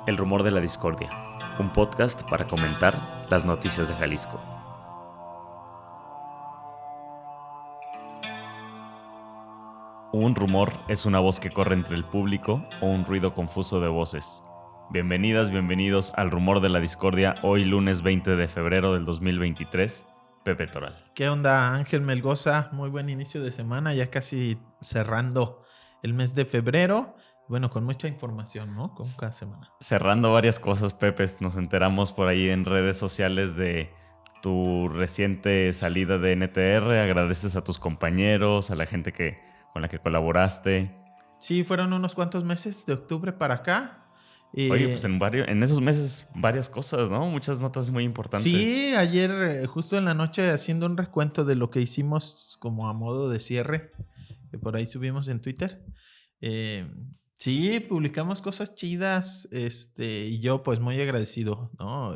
El rumor de la discordia, un podcast para comentar las noticias de Jalisco. Un rumor es una voz que corre entre el público o un ruido confuso de voces. Bienvenidas, bienvenidos al rumor de la discordia, hoy lunes 20 de febrero del 2023. Pepe Toral. ¿Qué onda, Ángel Melgoza? Muy buen inicio de semana, ya casi cerrando el mes de febrero. Bueno, con mucha información, ¿no? Como cada semana. Cerrando varias cosas, Pepe, nos enteramos por ahí en redes sociales de tu reciente salida de NTR. Agradeces a tus compañeros, a la gente con la que colaboraste. Sí, fueron unos cuantos meses de octubre para acá. Oye, pues en esos meses varias cosas, ¿no? Muchas notas muy importantes. Sí, ayer justo en la noche haciendo un recuento de lo que hicimos como a modo de cierre, que por ahí subimos en Twitter. Sí, publicamos cosas chidas, y yo pues muy agradecido, ¿no?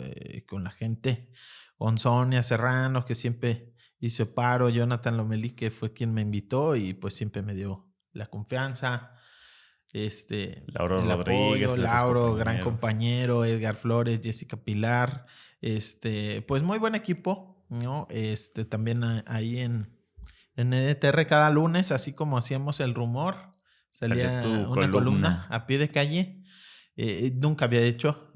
Con la gente, con Sonia Serrano, que siempre hizo paro, Jonathan Lomelí, que fue quien me invitó y pues siempre me dio la confianza. Lauro El Rodríguez, apoyo, Lauro, gran compañero, Edgar Flores, Jessica Pilar, pues muy buen equipo, ¿no? También ahí en NTR cada lunes, así como hacíamos el rumor, salía una columna a pie de calle. Nunca había hecho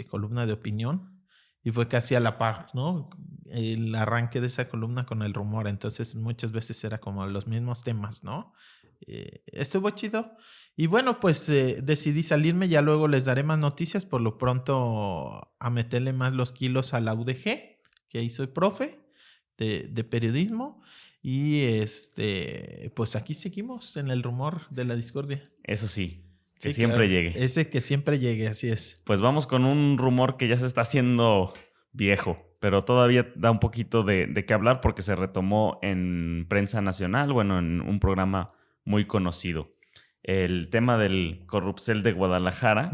columna de opinión y fue casi a la par, ¿no? El arranque de esa columna con el rumor, entonces muchas veces era como los mismos temas, ¿no? Estuvo chido. Y bueno, pues decidí salirme, ya luego les daré más noticias, por lo pronto a meterle más los kilos a la UDG, que ahí soy profe de periodismo. Y pues aquí seguimos en el rumor de la discordia. Eso sí, que sí, siempre claro. Llegue. Ese que siempre llegue, así es. Pues vamos con un rumor que ya se está haciendo viejo, pero todavía da un poquito de qué hablar porque se retomó en prensa nacional, bueno, en un programa muy conocido. El tema del Corrupcel de Guadalajara.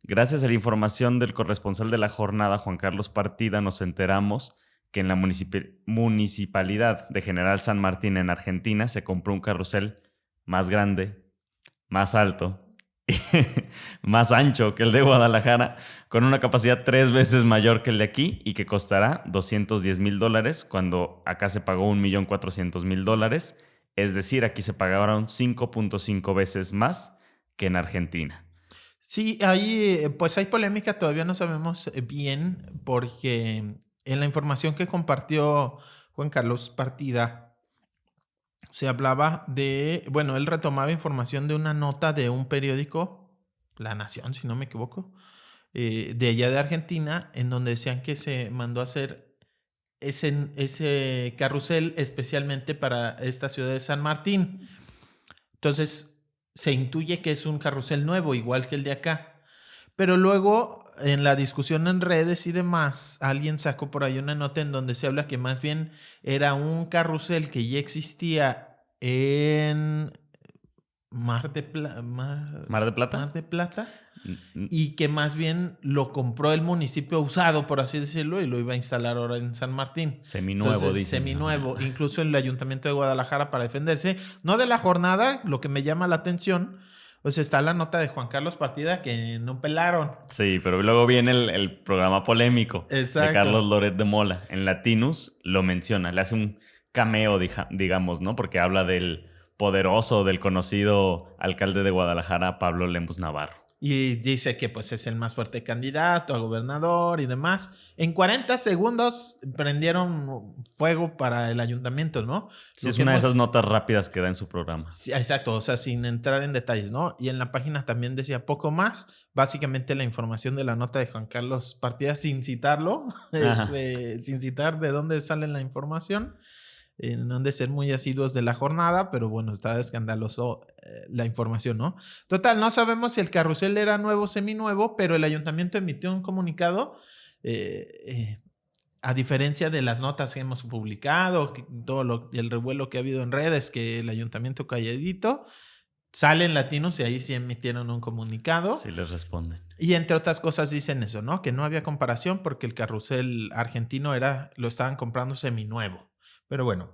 Gracias a la información del corresponsal de la jornada, Juan Carlos Partida, nos enteramos que en la municipalidad de General San Martín en Argentina se compró un carrusel más grande, más alto, más ancho que el de Guadalajara, con una capacidad 3 veces mayor que el de aquí y que costará $210,000 cuando acá se pagó $1,400,000. Es decir, aquí se pagaron 5.5 veces más que en Argentina. Sí, ahí pues hay polémica, todavía no sabemos bien, porque en la información que compartió Juan Carlos Partida se hablaba de, bueno, él retomaba información de una nota de un periódico, La Nación, si no me equivoco, de allá de Argentina, en donde decían que se mandó a hacer ese carrusel especialmente para esta ciudad de San Martín. Entonces se intuye que es un carrusel nuevo, igual que el de acá. Pero luego en la discusión en redes y demás, alguien sacó por ahí una nota en donde se habla que más bien era un carrusel que ya existía en Mar de Plata. ¿Mar de Plata? Y que más bien lo compró el municipio usado, por así decirlo, y lo iba a instalar ahora en San Martín. Seminuevo, entonces, dicen. Seminuevo, incluso el Ayuntamiento de Guadalajara para defenderse. No de la jornada, lo que me llama la atención, pues está la nota de Juan Carlos Partida que no pelaron. Sí, pero luego viene el programa polémico. Exacto. De Carlos Loret de Mola. En Latinus lo menciona, le hace un cameo, digamos, ¿no? Porque habla del poderoso, del conocido alcalde de Guadalajara, Pablo Lemus Navarro. Y dice que pues es el más fuerte candidato a gobernador y demás. En 40 segundos prendieron fuego para el ayuntamiento, ¿no? Sí, es una de esas notas rápidas que da en su programa. Sí, exacto, o sea, sin entrar en detalles, ¿no? Y en la página también decía poco más. Básicamente la información de la nota de Juan Carlos Partida sin citarlo, sin citar de dónde sale la información. No han de ser muy asiduos de la jornada, pero bueno, está escandaloso la información, ¿no? Total, no sabemos si el carrusel era nuevo o seminuevo, pero el ayuntamiento emitió un comunicado, a diferencia de las notas que hemos publicado, el revuelo que ha habido en redes, que el ayuntamiento calladito, salen Latinos y ahí sí emitieron un comunicado. Sí les responden. Y entre otras cosas dicen eso, ¿no? Que no había comparación porque el carrusel argentino lo estaban comprando seminuevo. Pero bueno,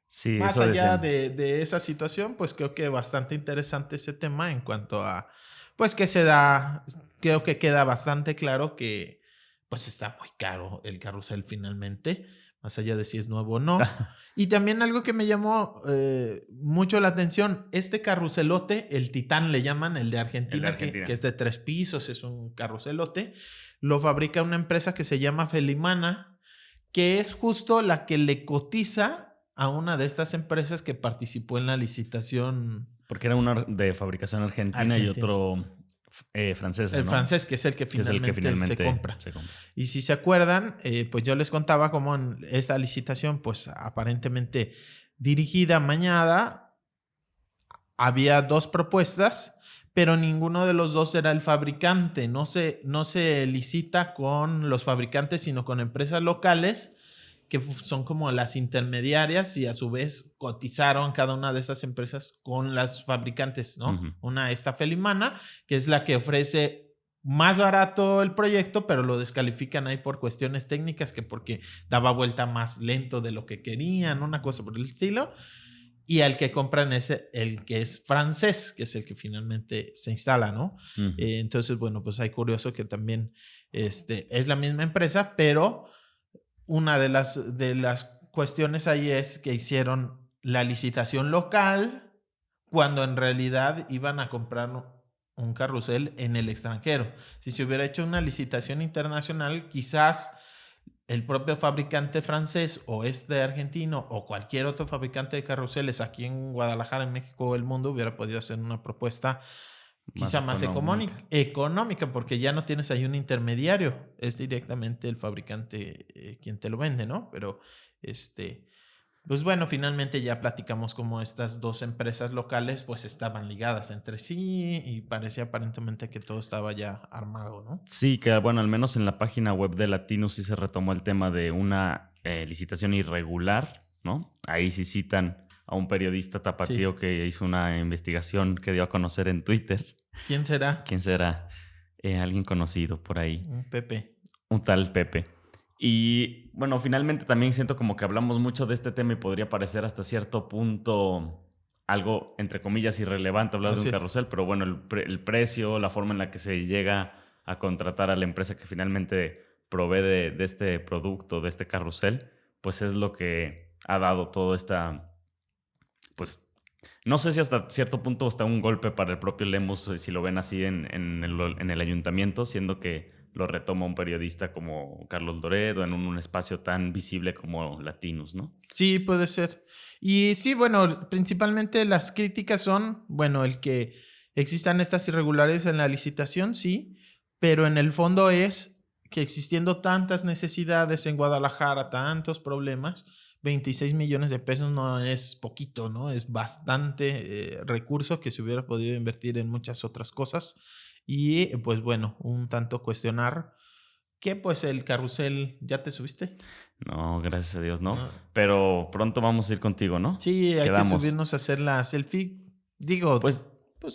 sí, más allá de esa situación, pues creo que bastante interesante ese tema en cuanto a pues que creo que queda bastante claro que pues está muy caro el carrusel finalmente, más allá de si es nuevo o no. Y también algo que me llamó mucho la atención, este carruselote, el Titán le llaman, el de Argentina, que es de 3 pisos, es un carruselote, lo fabrica una empresa que se llama Felimana, que es justo la que le cotiza a una de estas empresas que participó en la licitación. Porque era uno de fabricación argentina. Y otro francés, ¿no? El francés, que es el que finalmente se compra. Se compra. Y si se acuerdan, pues yo les contaba cómo en esta licitación, pues aparentemente dirigida, amañada, había 2 propuestas, pero ninguno de los 2 era el fabricante. No se licita con los fabricantes, sino con empresas locales que son como las intermediarias y a su vez cotizaron cada una de esas empresas con las fabricantes, ¿no? Una, esta Felimana, que es la que ofrece más barato el proyecto, pero lo descalifican ahí por cuestiones técnicas, que porque daba vuelta más lento de lo que querían, una cosa por el estilo. Y al que compran es el que es francés, que es el que finalmente se instala, ¿no? Entonces, bueno, pues hay curioso que también es la misma empresa, pero una de las cuestiones ahí es que hicieron la licitación local cuando en realidad iban a comprar un carrusel en el extranjero. Si se hubiera hecho una licitación internacional, quizás el propio fabricante francés o argentino o cualquier otro fabricante de carruseles aquí en Guadalajara, en México o el mundo hubiera podido hacer una propuesta quizá más económica, porque ya no tienes ahí un intermediario, es directamente el fabricante quien te lo vende, ¿no? Pero pues bueno, finalmente ya platicamos cómo estas 2 empresas locales pues estaban ligadas entre sí y parecía aparentemente que todo estaba ya armado, ¿no? Sí, que bueno, al menos en la página web de Latinus sí se retomó el tema de una licitación irregular, ¿no? Ahí sí citan a un periodista tapatío que hizo una investigación que dio a conocer en Twitter. ¿Quién será? ¿Quién será? Alguien conocido por ahí. Un Pepe. Un tal Pepe. Y bueno, finalmente también siento como que hablamos mucho de este tema y podría parecer hasta cierto punto algo, entre comillas, irrelevante hablar de un carrusel, pero bueno, el precio, la forma en la que se llega a contratar a la empresa que finalmente provee de este producto, de este carrusel, pues es lo que ha dado todo esta... Pues no sé si hasta cierto punto está un golpe para el propio Lemus, si lo ven así en el ayuntamiento, siendo que lo retoma un periodista como Carlos Loredo en un espacio tan visible como Latinus, ¿no? Sí, puede ser. Y sí, bueno, principalmente las críticas son, bueno, el que existan estas irregularidades en la licitación, sí, pero en el fondo es que existiendo tantas necesidades en Guadalajara, tantos problemas, 26 millones de pesos no es poquito, ¿no? Es bastante recurso que se hubiera podido invertir en muchas otras cosas. Y pues bueno, un tanto cuestionar que pues el carrusel, ¿ya te subiste? No, gracias a Dios, no. Pero pronto vamos a ir contigo, ¿no? Sí, hay que subirnos a hacer la selfie. Digo, pues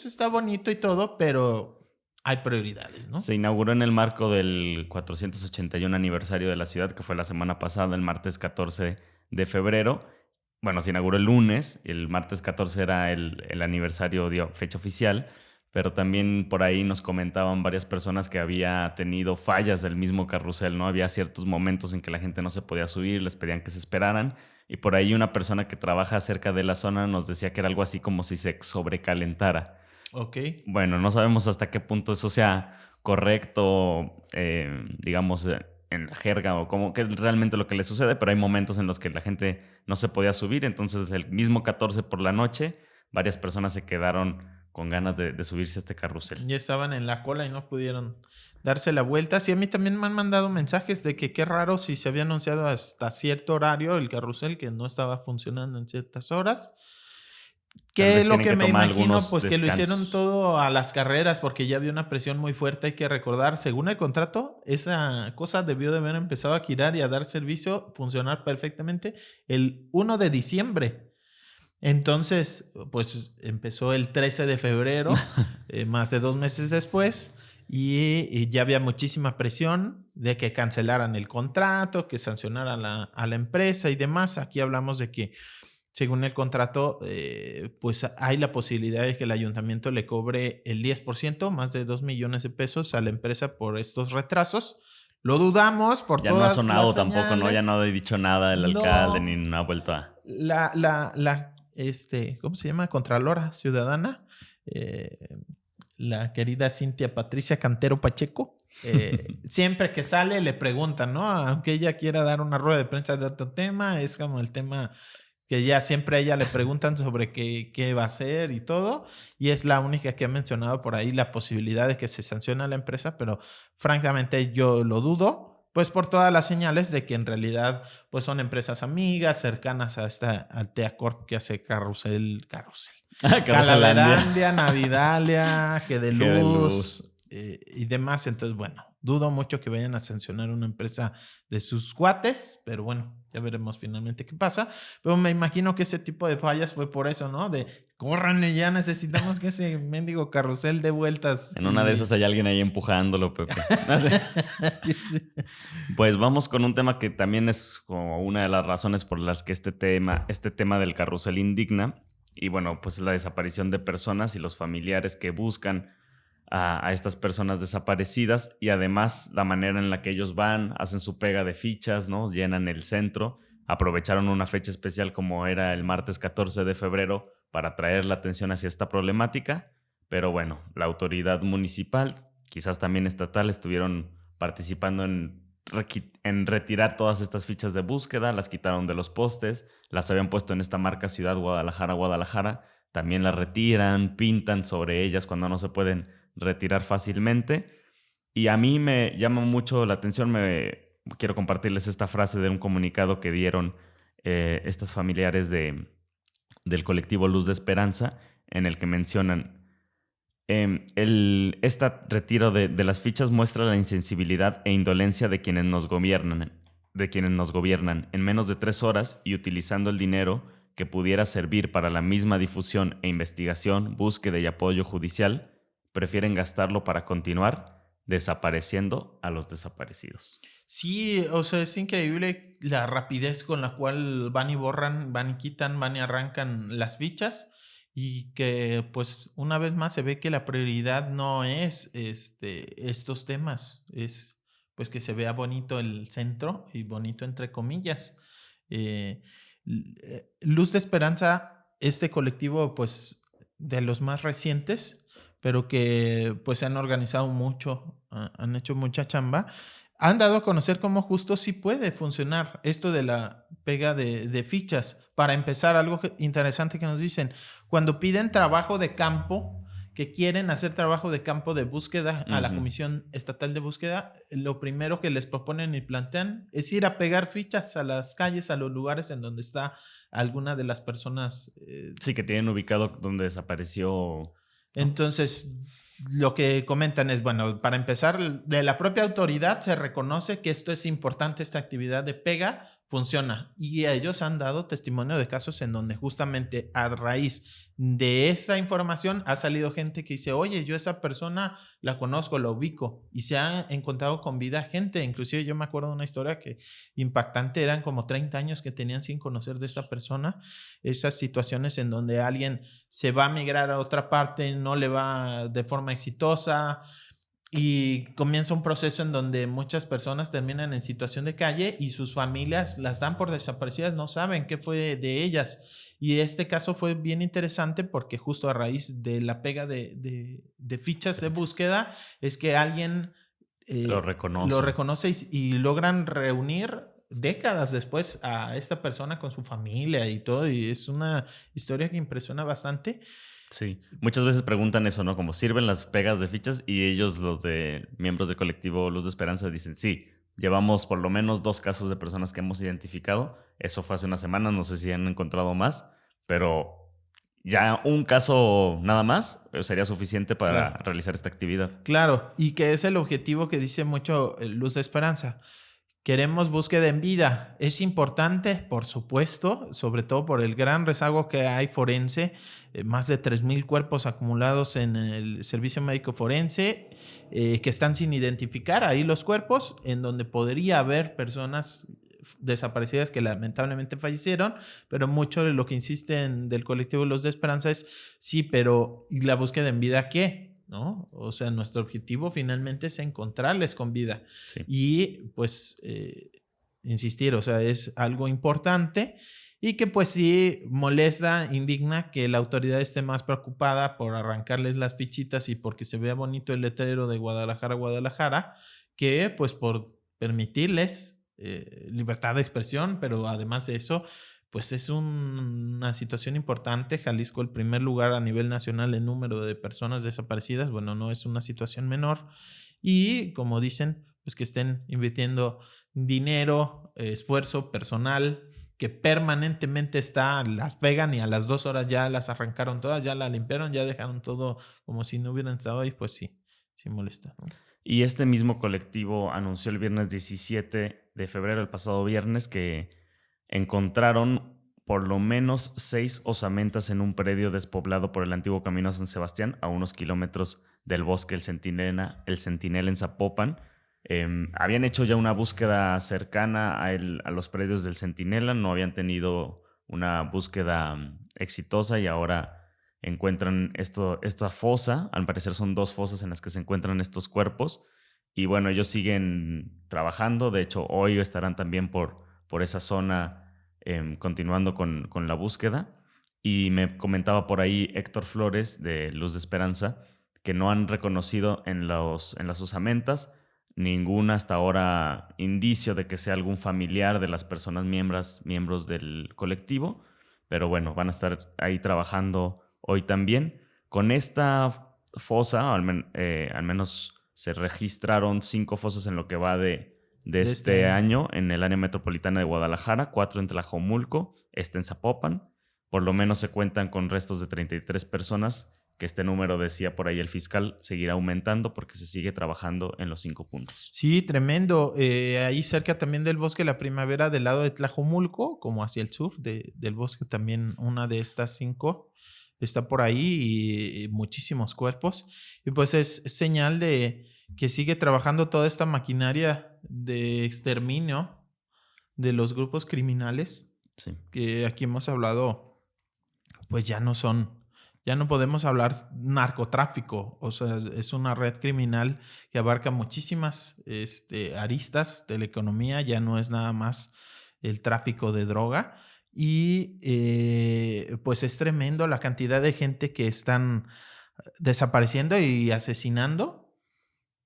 está bonito y todo, pero hay prioridades, ¿no? Se inauguró en el marco del 481 aniversario de la ciudad, que fue la semana pasada, el martes 14 de febrero. Bueno, se inauguró el lunes, el martes 14 era el aniversario, fecha oficial, pero también por ahí nos comentaban varias personas que había tenido fallas del mismo carrusel, ¿no? Había ciertos momentos en que la gente no se podía subir, les pedían que se esperaran, y por ahí una persona que trabaja cerca de la zona nos decía que era algo así como si se sobrecalentara. Ok. Bueno, no sabemos hasta qué punto eso sea correcto, digamos, en la jerga o como que es realmente lo que le sucede, pero hay momentos en los que la gente no se podía subir, entonces el mismo 14 por la noche, varias personas se quedaron con ganas de subirse a este carrusel. Ya estaban en la cola y no pudieron darse la vuelta. Sí, a mí también me han mandado mensajes de que qué raro si se había anunciado hasta cierto horario el carrusel que no estaba funcionando en ciertas horas. Que es lo que me imagino, pues que lo hicieron todo a las carreras porque ya había una presión muy fuerte. Hay que recordar, según el contrato, esa cosa debió de haber empezado a girar y a dar servicio, funcionar perfectamente el 1 de diciembre. Entonces, pues empezó el 13 de febrero, más de 2 meses después, y ya había muchísima presión de que cancelaran el contrato, que sancionaran a la empresa y demás. Aquí hablamos de que según el contrato, pues hay la posibilidad de que el ayuntamiento le cobre el 10%, más de 2 millones de pesos a la empresa por estos retrasos. Lo dudamos por Ya no ha todas sonado las tampoco, ¿no? Ya señales. no ha dicho nada el alcalde No, ni no ha vuelto a... ¿cómo se llama? Contralora Ciudadana, eh, la querida Cintia Patricia Cantero Pacheco. Siempre que sale le preguntan, ¿no? Aunque ella quiera dar una rueda de prensa de otro tema, es como el tema que ya siempre a ella le preguntan sobre qué va a hacer y todo, y es la única que ha mencionado por ahí la posibilidad de que se sancione a la empresa, pero francamente yo lo dudo, pues por todas las señales de que en realidad pues son empresas amigas, cercanas a esta Altea Corp que hace Carrusel, Caruselandia. Calaverandia, Navidalia, G de G de Luz. Luz y demás. Entonces, bueno, dudo mucho que vayan a sancionar una empresa de sus cuates, pero bueno, ya veremos finalmente qué pasa. Pero me imagino que ese tipo de fallas fue por eso, ¿no? De córranle, ya necesitamos que ese mendigo carrusel dé vueltas. En una de esas hay alguien ahí empujándolo, Pepe. Sí. Pues vamos con un tema que también es como una de las razones por las que este tema del carrusel indigna. Y bueno, pues la desaparición de personas y los familiares que buscan a estas personas desaparecidas, y además la manera en la que ellos van, hacen su pega de fichas, ¿no? Llenan el centro, aprovecharon una fecha especial como era el martes 14 de febrero para traer la atención hacia esta problemática, pero bueno, la autoridad municipal, quizás también estatal, estuvieron participando en retirar todas estas fichas de búsqueda, las quitaron de los postes, las habían puesto en esta marca Ciudad Guadalajara, también las retiran, pintan sobre ellas cuando no se pueden retirar fácilmente. Y a mí me llama mucho la atención, quiero compartirles esta frase de un comunicado que dieron estas familiares del colectivo Luz de Esperanza, en el que mencionan: este retiro de las fichas muestra la insensibilidad e indolencia de quienes nos gobiernan. En menos de 3 horas y utilizando el dinero que pudiera servir para la misma difusión e investigación, búsqueda y apoyo judicial, prefieren gastarlo para continuar desapareciendo a los desaparecidos. Sí, o sea, es increíble la rapidez con la cual van y borran, van y quitan, van y arrancan las fichas, y que pues una vez más se ve que la prioridad no es estos temas, es pues que se vea bonito el centro, y bonito entre comillas. Eh, Luz de Esperanza, este colectivo pues de los más recientes, pero que pues se han organizado mucho, han hecho mucha chamba, han dado a conocer cómo justo sí puede funcionar esto de la pega de fichas. Para empezar, algo interesante que nos dicen, cuando piden trabajo de campo, que quieren hacer trabajo de campo de búsqueda a la Comisión Estatal de Búsqueda, lo primero que les proponen y plantean es ir a pegar fichas a las calles, a los lugares en donde está alguna de las personas. Sí, que tienen ubicado donde desapareció. Entonces, lo que comentan es, bueno, para empezar, de la propia autoridad se reconoce que esto es importante, esta actividad de pega funciona, y ellos han dado testimonio de casos en donde justamente a raíz de esa información ha salido gente que dice, oye, yo esa persona la conozco, la ubico, y se ha encontrado con vida gente. Inclusive yo me acuerdo de una historia que impactante, eran como 30 años que tenían sin conocer de esta persona. Esas situaciones en donde alguien se va a migrar a otra parte, no le va de forma exitosa, y comienza un proceso en donde muchas personas terminan en situación de calle y sus familias las dan por desaparecidas, no saben qué fue de ellas. Y este caso fue bien interesante porque justo a raíz de la pega de fichas de búsqueda es que alguien lo reconoce y logran reunir décadas después a esta persona con su familia y todo. Y es una historia que impresiona bastante. Sí, muchas veces preguntan eso, ¿no? Como sirven las pegas de fichas, y ellos, los de miembros del colectivo Luz de Esperanza, dicen, sí, llevamos por lo menos 2 casos de personas que hemos identificado. Eso fue hace una semana, no sé si han encontrado más, pero ya un caso nada más sería suficiente para realizar esta actividad. Claro, y que es el objetivo que dice mucho Luz de Esperanza. Queremos búsqueda en vida. Es importante, por supuesto, sobre todo por el gran rezago que hay forense, más de 3,000 cuerpos acumulados en el servicio médico forense, que están sin identificar ahí los cuerpos, en donde podría haber personas desaparecidas que lamentablemente fallecieron, pero mucho de lo que insisten del colectivo Luz de Esperanza es, sí, pero ¿y la búsqueda en vida qué? ¿No? O sea, nuestro objetivo finalmente es encontrarles con vida. Sí. Y pues, insistir, o sea, es algo importante y que pues sí molesta, indigna que la autoridad esté más preocupada por arrancarles las fichitas y porque se vea bonito el letrero de Guadalajara, Guadalajara, que pues por permitirles libertad de expresión, pero además de eso, pues es una situación importante. Jalisco, el primer lugar a nivel nacional en número de personas desaparecidas, bueno, no es una situación menor. Y como dicen, pues que estén invirtiendo dinero, esfuerzo, personal, que permanentemente las pegan y a las 2 horas ya las arrancaron todas, ya la limpiaron, ya dejaron todo como si no hubieran estado ahí, pues sí molesta, ¿no? Y este mismo colectivo anunció el viernes 17 de febrero, el pasado viernes, que encontraron por lo menos 6 osamentas en un predio despoblado por el antiguo camino a San Sebastián, a unos kilómetros del bosque El Centinela en Zapopan. Habían hecho ya una búsqueda cercana a los predios del Centinela, no habían tenido una búsqueda exitosa y ahora encuentran esta fosa. Al parecer son 2 fosas en las que se encuentran estos cuerpos. Y bueno, ellos siguen trabajando. De hecho, hoy estarán también por esa zona continuando con la búsqueda. Y me comentaba por ahí Héctor Flores de Luz de Esperanza que no han reconocido en las osamentas ningún hasta ahora indicio de que sea algún familiar de las personas miembros del colectivo. Pero bueno, van a estar ahí trabajando hoy también. Con esta fosa, al menos se registraron 5 fosas en lo que va de este año en el área metropolitana de Guadalajara, 4 en Tlajomulco, en Zapopan. Por lo menos se cuentan con restos de 33 personas, que este número, decía por ahí el fiscal, seguirá aumentando porque se sigue trabajando en los 5 puntos. Sí, tremendo. Ahí cerca también del Bosque La Primavera, del lado de Tlajomulco, como hacia el sur del bosque, también una de estas 5 está por ahí y muchísimos cuerpos. Y pues es señal de que sigue trabajando toda esta maquinaria de exterminio de los grupos criminales. Sí. Que aquí hemos hablado, pues ya no podemos hablar narcotráfico, o sea, es una red criminal que abarca muchísimas aristas de la economía, ya no es nada más el tráfico de droga y pues es tremendo la cantidad de gente que están desapareciendo y asesinando.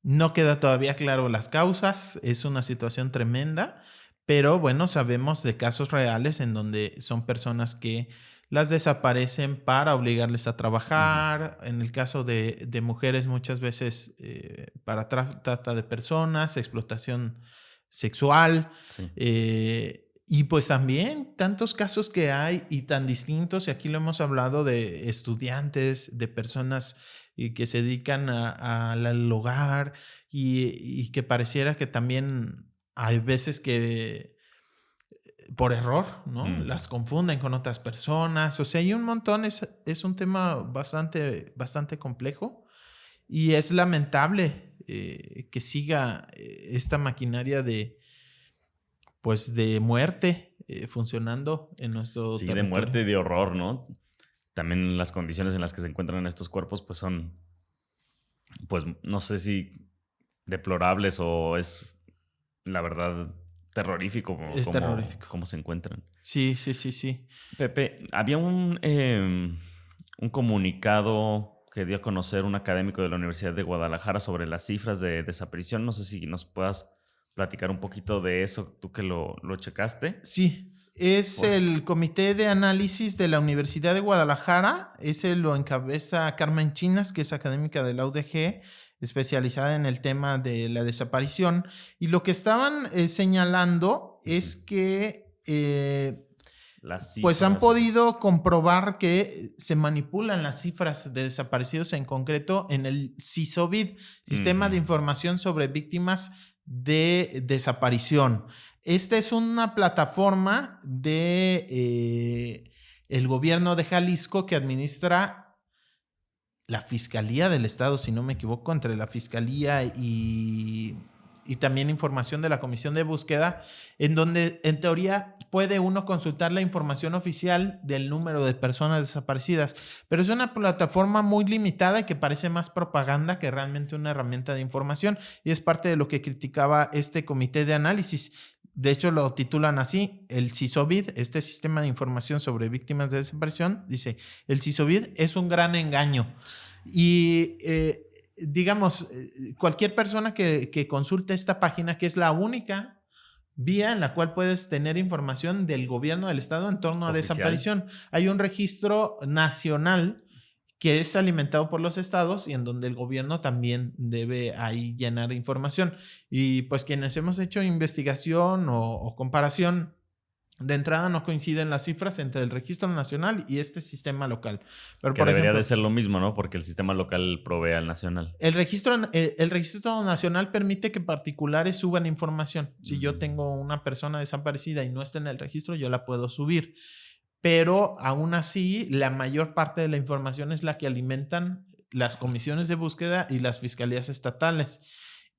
No queda todavía claro las causas, es una situación tremenda, pero bueno, sabemos de casos reales en donde son personas que las desaparecen para obligarles a trabajar. En el caso de mujeres, muchas veces para trata de personas, explotación sexual. Sí. Y pues también tantos casos que hay y tan distintos. Y aquí lo hemos hablado de estudiantes, de personas que se dedican al hogar y que pareciera que también hay veces que por error, ¿no? Las confunden con otras personas. O sea, hay un montón. Es un tema bastante complejo y es lamentable que siga esta maquinaria de muerte funcionando en nuestro territorio. De muerte y de horror, ¿no? También las condiciones en las que se encuentran estos cuerpos pues son, pues no sé si deplorables o es la verdad terrorífico. Terrorífico. Cómo se encuentran. Sí. Pepe, había un comunicado que dio a conocer un académico de la Universidad de Guadalajara sobre las cifras de desaparición. No sé si nos puedas platicar un poquito de eso, tú que lo checaste. Sí, es el Comité de Análisis de la Universidad de Guadalajara. Ese lo encabeza Carmen Chinas, que es académica de la UDG, especializada en el tema de la desaparición. Y lo que estaban señalando es que pues han podido comprobar que se manipulan las cifras de desaparecidos, en concreto en el CISOVID, Sistema de Información sobre Víctimas de Desaparición. Esta es una plataforma de el gobierno de Jalisco que administra la Fiscalía del Estado, si no me equivoco, entre la Fiscalía y y también información de la Comisión de Búsqueda, en donde en teoría puede uno consultar la información oficial del número de personas desaparecidas, pero es una plataforma muy limitada y que parece más propaganda que realmente una herramienta de información, y es parte de lo que criticaba este comité de análisis. De hecho, lo titulan así, el CISOBID, este sistema de información sobre víctimas de desaparición, dice, el CISOBID es un gran engaño. Y digamos, cualquier persona que consulte esta página, que es la única vía en la cual puedes tener información del gobierno del estado en torno a desaparición. Hay un registro nacional que es alimentado por los estados y en donde el gobierno también debe ahí llenar información. Y pues quienes hemos hecho investigación o comparación, de entrada no coinciden las cifras entre el registro nacional y este sistema local. Pero, que por debería ejemplo, de ser lo mismo, ¿no? Porque el sistema local provee al nacional. El registro nacional permite que particulares suban información. Si yo tengo una persona desaparecida y no está en el registro, yo la puedo subir. Pero aún así, la mayor parte de la información es la que alimentan las comisiones de búsqueda y las fiscalías estatales.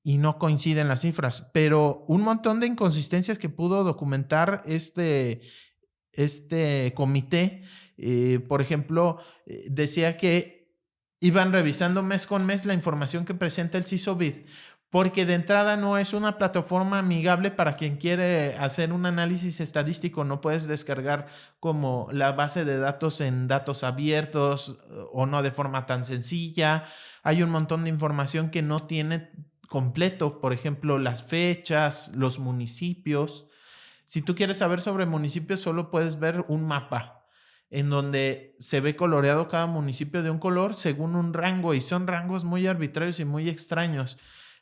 Y no coinciden las cifras, pero un montón de inconsistencias que pudo documentar este comité. Por ejemplo, decía que iban revisando mes con mes la información que presenta el CISOBID, porque de entrada no es una plataforma amigable para quien quiere hacer un análisis estadístico. No puedes descargar como la base de datos en datos abiertos o no de forma tan sencilla. Hay un montón de información que no tiene completo, por ejemplo, las fechas, los municipios. Si tú quieres saber sobre municipios, solo puedes ver un mapa en donde se ve coloreado cada municipio de un color según un rango, y son rangos muy arbitrarios y muy extraños.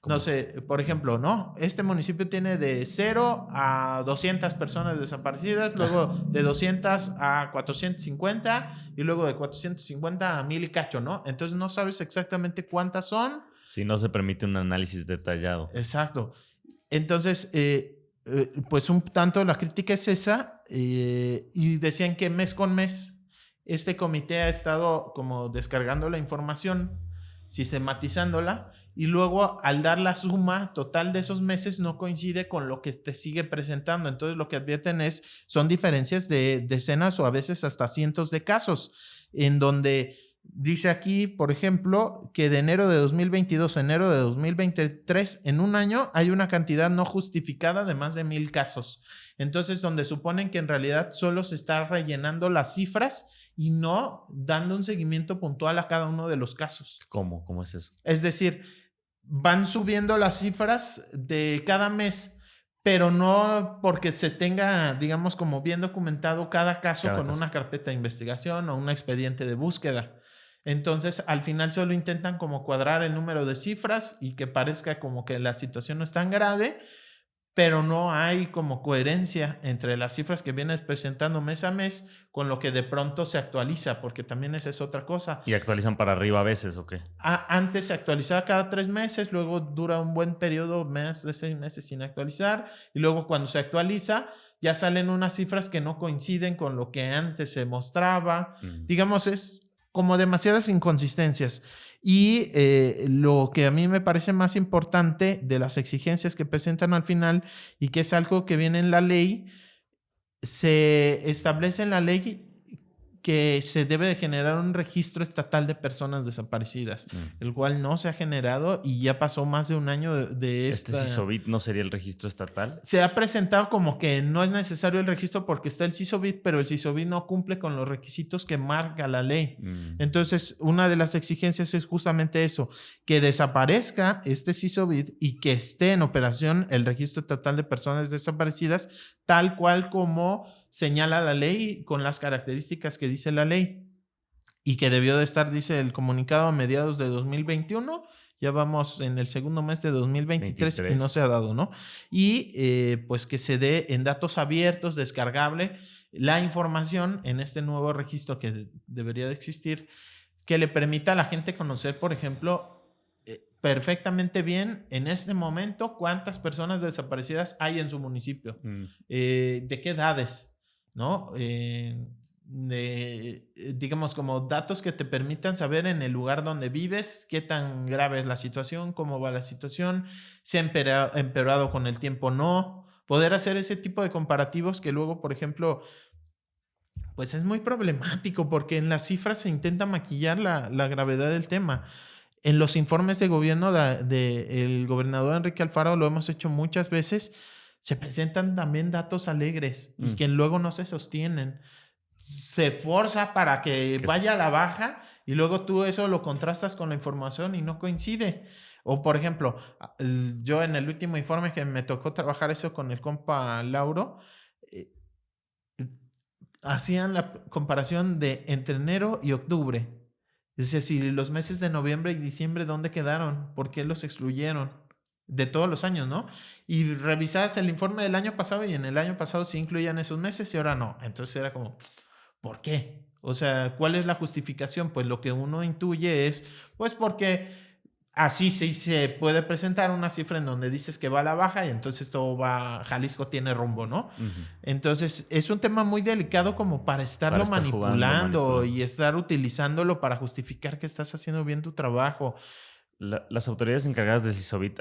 No sé, por ejemplo, ¿no? Este municipio tiene de 0 a 200 personas desaparecidas, luego de 200 a 450 y luego de 450 a 1000 y cacho, ¿no? Entonces no sabes exactamente cuántas son. Si no se permite un análisis detallado. Exacto. Entonces, pues un tanto la crítica es esa, y decían que mes con mes este comité ha estado como descargando la información, sistematizándola, y luego al dar la suma total de esos meses no coincide con lo que te sigue presentando. Entonces lo que advierten son diferencias de decenas o a veces hasta cientos de casos, en donde dice aquí, por ejemplo, que de enero de 2022 a enero de 2023, en un año hay una cantidad no justificada de más de 1000 casos. Entonces, donde suponen que en realidad solo se está rellenando las cifras y no dando un seguimiento puntual a cada uno de los casos. ¿Cómo? ¿Cómo es eso? Es decir, van subiendo las cifras de cada mes, pero no porque se tenga, digamos, como bien documentado cada caso con una carpeta de investigación o un expediente de búsqueda. Entonces, al final solo intentan como cuadrar el número de cifras y que parezca como que la situación no es tan grave, pero no hay como coherencia entre las cifras que vienes presentando mes a mes con lo que de pronto se actualiza, porque también esa es otra cosa. ¿Y actualizan para arriba a veces o qué? Antes se actualizaba cada 3 meses, luego dura un buen periodo, más de 6 meses sin actualizar, y luego cuando se actualiza ya salen unas cifras que no coinciden con lo que antes se mostraba. Digamos, es como demasiadas inconsistencias. Y lo que a mí me parece más importante de las exigencias que presentan al final, y que es algo que viene en la ley, se establece en la ley que se debe de generar un registro estatal de personas desaparecidas, el cual no se ha generado y ya pasó más de un año de esta... ¿Este CISOBID no sería el registro estatal? Se ha presentado como que no es necesario el registro porque está el CISOBID, pero el CISOBID no cumple con los requisitos que marca la ley. Entonces, una de las exigencias es justamente eso, que desaparezca este CISOBID y que esté en operación el registro estatal de personas desaparecidas, tal cual como señala la ley, con las características que dice la ley, y que debió de estar, dice el comunicado, a mediados de 2021. Ya vamos en el segundo mes de 2023 y no se ha dado, ¿no? Y pues que se dé en datos abiertos, descargable, la información en este nuevo registro que debería de existir, que le permita a la gente conocer, por ejemplo, perfectamente bien en este momento cuántas personas desaparecidas hay en su municipio, de qué edades, ¿no? digamos, como datos que te permitan saber en el lugar donde vives qué tan grave es la situación, cómo va la situación, si ha empeorado con el tiempo o no. Poder hacer ese tipo de comparativos que luego, por ejemplo, pues es muy problemático porque en las cifras se intenta maquillar la gravedad del tema. En los informes de gobierno del gobernador Enrique Alfaro, lo hemos hecho muchas veces, se presentan también datos alegres y que luego no se sostienen. Se forza para que vaya a la baja y luego tú eso lo contrastas con la información y no coincide. O por ejemplo, yo en el último informe que me tocó trabajar eso con el compa Lauro, eh, hacían la comparación de entre enero y octubre. Es decir, los meses de noviembre y diciembre, ¿dónde quedaron? ¿Por qué los excluyeron? De todos los años, ¿no? Y revisabas el informe del año pasado y en el año pasado sí incluían esos meses y ahora no. Entonces era como, ¿por qué? O sea, ¿cuál es la justificación? Pues lo que uno intuye es, pues porque así sí se puede presentar una cifra en donde dices que va a la baja y entonces todo va, Jalisco tiene rumbo, ¿no? Entonces es un tema muy delicado como para estarlo manipulando y estar utilizándolo para justificar que estás haciendo bien tu trabajo. Las autoridades encargadas de CISOBIT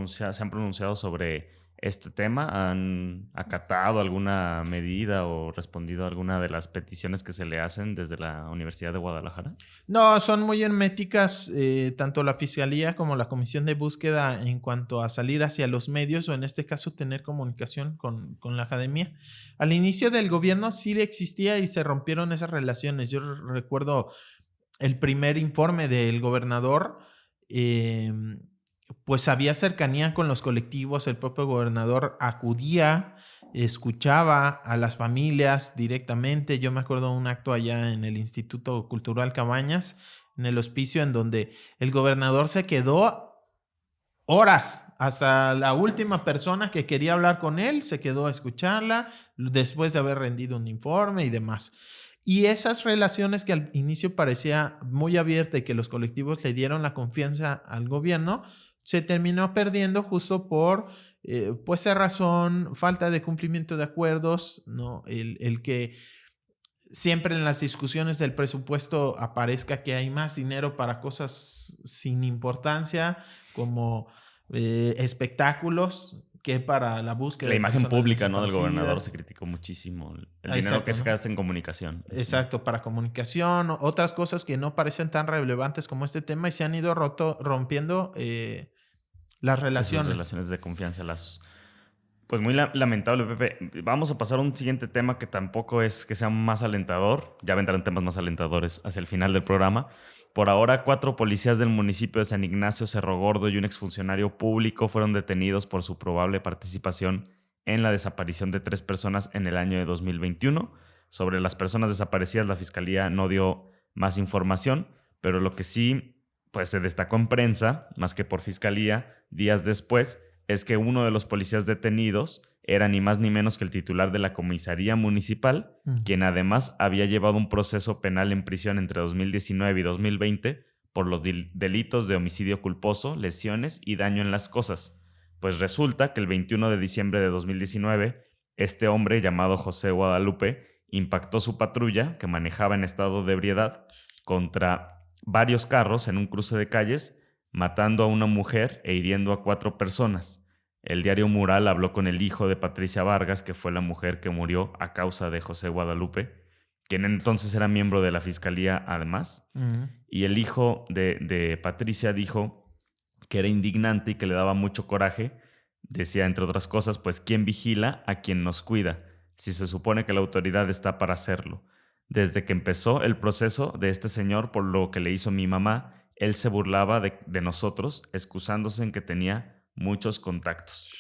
se han pronunciado sobre este tema, han acatado alguna medida o respondido a alguna de las peticiones que se le hacen desde la Universidad de Guadalajara. No, son muy herméticas, tanto la Fiscalía como la Comisión de Búsqueda en cuanto a salir hacia los medios o en este caso tener comunicación con la academia. Al inicio del gobierno sí existía y se rompieron esas relaciones. Yo recuerdo el primer informe del gobernador, pues había cercanía con los colectivos, el propio gobernador acudía, escuchaba a las familias directamente. Yo me acuerdo de un acto allá en el Instituto Cultural Cabañas, en el hospicio, en donde el gobernador se quedó horas, hasta la última persona que quería hablar con él se quedó a escucharla después de haber rendido un informe y demás. Y esas relaciones que al inicio parecía muy abierta y que los colectivos le dieron la confianza al gobierno, se terminó perdiendo justo por pues razón, falta de cumplimiento de acuerdos, ¿no? El que siempre en las discusiones del presupuesto aparezca que hay más dinero para cosas sin importancia, como espectáculos, que para la búsqueda la de imagen pública, ¿no?, del gobernador se desaparecidas. criticó muchísimo. El dinero que se gasta en comunicación. Exacto, para comunicación, otras cosas que no parecen tan relevantes como este tema y se han ido rompiendo las Esas relaciones. relaciones de confianza, lazos. Pues muy lamentable, Pepe. Vamos a pasar a un siguiente tema que tampoco es que sea más alentador. Ya vendrán temas más alentadores hacia el final del programa. Por ahora, 4 policías del municipio de San Ignacio, Cerro Gordo y un exfuncionario público fueron detenidos por su probable participación en la desaparición de 3 personas en el año de 2021. Sobre las personas desaparecidas, la Fiscalía no dio más información, pero lo que sí pues, se destacó en prensa, más que por Fiscalía, días después, es que uno de los policías detenidos era ni más ni menos que el titular de la comisaría municipal, quien además había llevado un proceso penal en prisión entre 2019 y 2020 por los delitos de homicidio culposo, lesiones y daño en las cosas. Pues resulta que el 21 de diciembre de 2019, este hombre llamado José Guadalupe impactó su patrulla, que manejaba en estado de ebriedad, contra varios carros en un cruce de calles, matando a una mujer e hiriendo a 4 personas. El diario Mural habló con el hijo de Patricia Vargas, que fue la mujer que murió a causa de José Guadalupe, quien entonces era miembro de la Fiscalía además. Y el hijo de Patricia dijo que era indignante y que le daba mucho coraje. Decía, entre otras cosas, pues ¿quién vigila a quien nos cuida? Si se supone que la autoridad está para hacerlo. Desde que empezó el proceso de este señor por lo que le hizo mi mamá, él se burlaba de nosotros, excusándose en que tenía muchos contactos.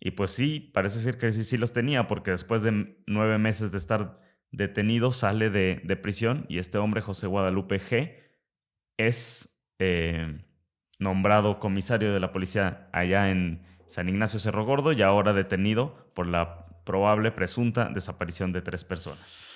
Y pues sí, parece ser que sí los tenía, porque después de 9 meses de estar detenido, sale de prisión y este hombre, José Guadalupe G., es nombrado comisario de la policía allá en San Ignacio Cerro Gordo y ahora detenido por la probable presunta desaparición de 3 personas.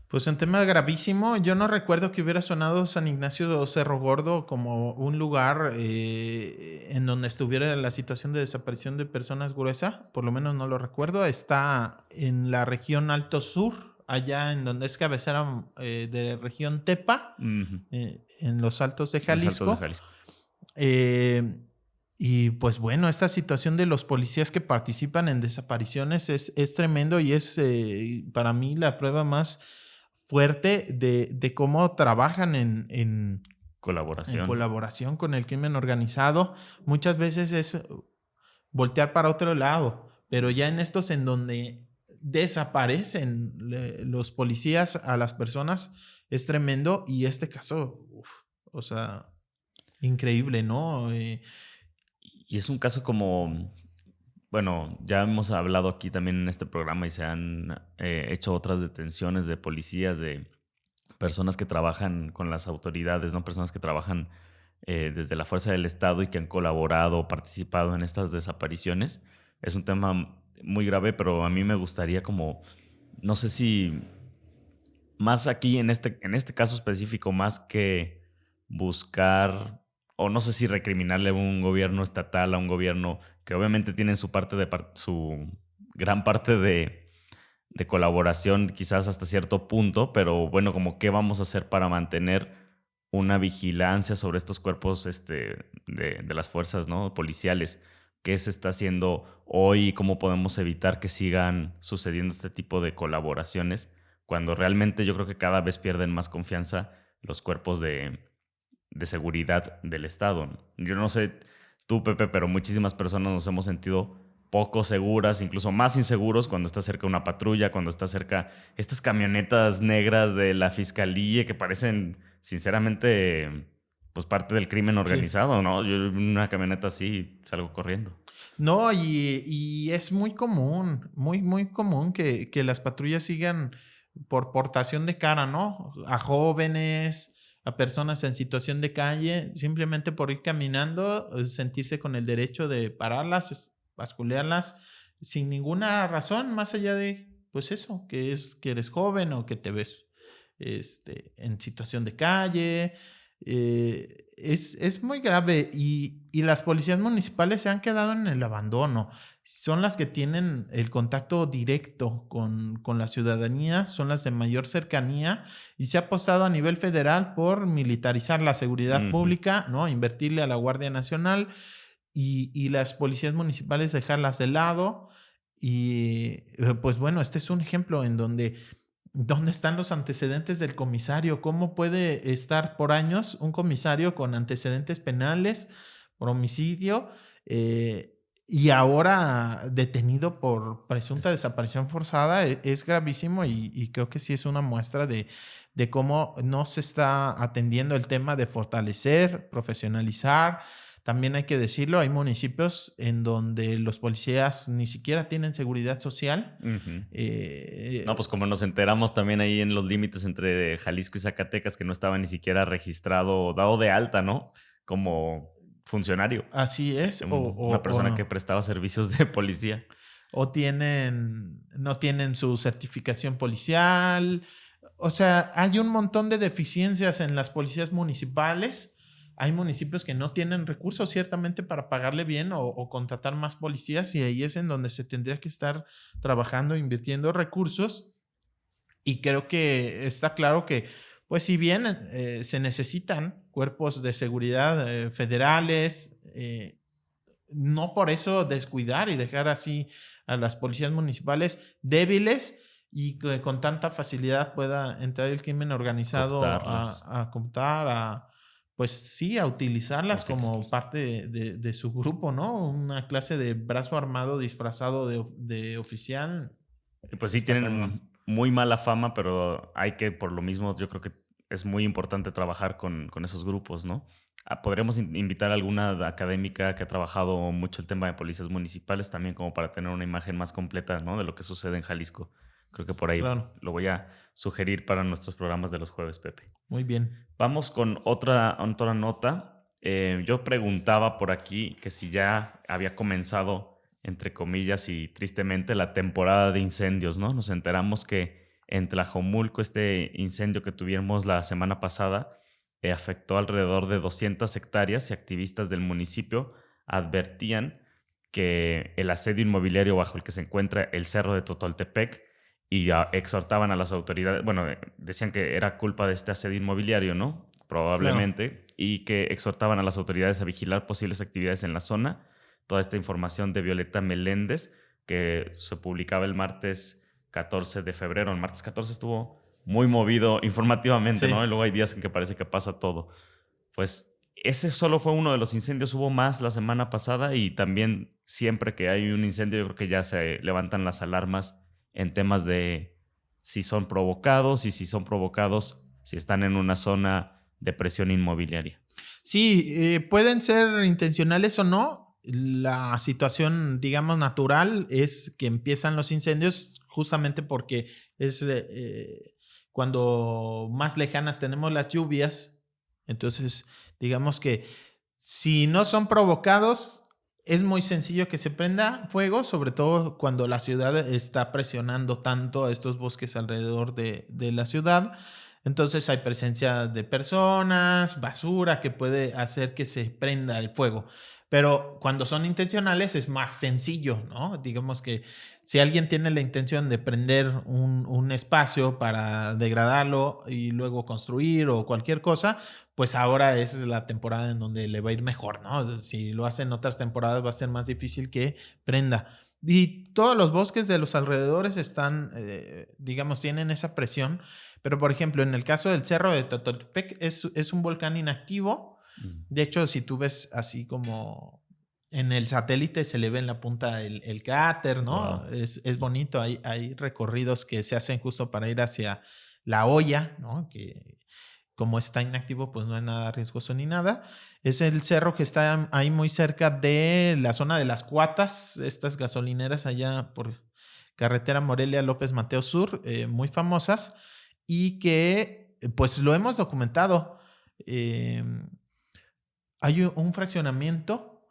Pues un tema gravísimo. Yo no recuerdo que hubiera sonado San Ignacio Cerro Gordo como un lugar en donde estuviera la situación de desaparición de personas gruesa. Por lo menos no lo recuerdo. Está en la región Alto Sur, allá en donde es cabecera de región Tepa, Ujú. en los Altos de Los Altos de Jalisco. Jalisco. Y pues bueno, esta situación de los policías que participan en desapariciones es tremendo y es para mí la prueba más fuerte de cómo trabajan en Colaboración. colaboración con el crimen organizado. Muchas veces es voltear para otro lado, pero ya en estos en donde desaparecen los policías a las personas es tremendo y este caso, uf, o sea, increíble, ¿no? Y es un caso como, bueno, ya hemos hablado aquí también en este programa y se han hecho otras detenciones de policías, de personas que trabajan con las autoridades, ¿no? Personas que trabajan desde la fuerza del Estado y que han colaborado o participado en estas desapariciones. Es un tema muy grave, pero a mí me gustaría como, no sé si más aquí en este caso específico, más que buscar, o no sé si recriminarle a un gobierno estatal, a un gobierno que obviamente tiene su parte su gran parte de colaboración, quizás hasta cierto punto, pero bueno, como qué vamos a hacer para mantener una vigilancia sobre estos cuerpos de las fuerzas, ¿no? Policiales. ¿Qué se está haciendo hoy y cómo podemos evitar que sigan sucediendo este tipo de colaboraciones? Cuando realmente yo creo que cada vez pierden más confianza los cuerpos de seguridad del Estado, ¿no? Yo no sé tú, Pepe, pero muchísimas personas nos hemos sentido poco seguras, incluso más inseguros cuando está cerca una patrulla, cuando está cerca estas camionetas negras de la fiscalía que parecen, sinceramente, pues parte del crimen Sí. organizado, ¿no? Yo en una camioneta así salgo corriendo. No, y es muy común, muy común que las patrullas sigan por portación de cara, ¿no? A jóvenes, a personas en situación de calle, simplemente por ir caminando, sentirse con el derecho de pararlas, basculearlas, sin ninguna razón, más allá de, pues eso, que es que eres joven o que te ves en situación de calle. Es muy grave y las policías municipales se han quedado en el abandono. Son las que tienen el contacto directo con la ciudadanía, son las de mayor cercanía y se ha apostado a nivel federal por militarizar la seguridad Ujú. pública, ¿no? Invertirle a la Guardia Nacional y las policías municipales dejarlas de lado. Y pues bueno, este es un ejemplo en donde ¿dónde están los antecedentes del comisario? ¿Cómo puede estar por años un comisario con antecedentes penales por homicidio y ahora detenido por presunta desaparición forzada? Es gravísimo y creo que sí es una muestra de cómo no se está atendiendo el tema de fortalecer, profesionalizar. También hay que decirlo, hay municipios en donde los policías ni siquiera tienen seguridad social. Ujú. No, eh, pues como nos enteramos también ahí en los límites entre Jalisco y Zacatecas, que no estaba ni siquiera registrado o dado de alta, ¿no? Como funcionario, Así es, una persona que prestaba servicios de policía. o no tienen su certificación policial. O sea, hay un montón de deficiencias en las policías municipales. Hay municipios que no tienen recursos ciertamente para pagarle bien o contratar más policías y ahí es en donde se tendría que estar trabajando, invirtiendo recursos. Y creo que está claro que, pues si bien se necesitan cuerpos de seguridad federales, no por eso descuidar y dejar así a las policías municipales débiles y que con tanta facilidad pueda entrar el crimen organizado Cooptarlas. a contar, pues sí, a utilizarlas como Utilizarlas. parte de su grupo, ¿no? Una clase de brazo armado disfrazado de oficial. Y pues sí, Está cabrón. tienen muy mala fama, pero hay que, por lo mismo, yo creo que es muy importante trabajar con esos grupos, ¿no? Podríamos invitar a alguna académica que ha trabajado mucho el tema de policías municipales también como para tener una imagen más completa, ¿no? De lo que sucede en Jalisco. Creo que por ahí Claro, lo voy a sugerir para nuestros programas de los jueves, Pepe. muy bien. Vamos con otra nota. Yo preguntaba por aquí que si ya había comenzado, entre comillas y tristemente, la temporada de incendios, ¿no? Nos enteramos que en Tlajomulco este incendio que tuvimos la semana pasada afectó alrededor de 200 hectáreas y activistas del municipio advertían que el asedio inmobiliario bajo el que se encuentra el cerro de Totoltepec y ya exhortaban a las autoridades, bueno, decían que era culpa de este asedio inmobiliario, ¿no? Claro. Probablemente, y que exhortaban a las autoridades a vigilar posibles actividades en la zona. Toda esta información de Violeta Meléndez, que se publicaba el martes 14 de febrero. El martes 14 estuvo muy movido informativamente, ¿no? Y Sí. luego hay días en que parece que pasa todo. Pues ese solo fue uno de los incendios. Hubo más la semana pasada y también siempre que hay un incendio yo creo que ya se levantan las alarmas en temas de si son provocados y si son provocados, si están en una zona de presión inmobiliaria. Sí, pueden ser intencionales o no. La situación, digamos, natural es que empiezan los incendios justamente porque es cuando más lejanas tenemos las lluvias. Entonces, digamos que si no son provocados, es muy sencillo que se prenda fuego, sobre todo cuando la ciudad está presionando tanto a estos bosques alrededor de la ciudad. Entonces hay presencia de personas, basura que puede hacer que se prenda el fuego. Pero cuando son intencionales es más sencillo, ¿no? Digamos que si alguien tiene la intención de prender un espacio para degradarlo y luego construir o cualquier cosa, pues ahora es la temporada en donde le va a ir mejor, ¿no? Si lo hace en otras temporadas va a ser más difícil que prenda. Y todos los bosques de los alrededores están, digamos, tienen esa presión. Pero, por ejemplo, en el caso del Cerro de Totoltepec es un volcán inactivo. De hecho, si tú ves así como en el satélite se le ve en la punta el cráter, ¿no? Wow. Es bonito. Hay recorridos que se hacen justo para ir hacia La Hoya, ¿no? Que como está inactivo, pues no hay nada riesgoso ni nada. Es el cerro que está ahí muy cerca de la zona de Las Cuatas, estas gasolineras allá por carretera Morelia López Mateo Sur, muy famosas y que pues lo hemos documentado. Eh, Hay un fraccionamiento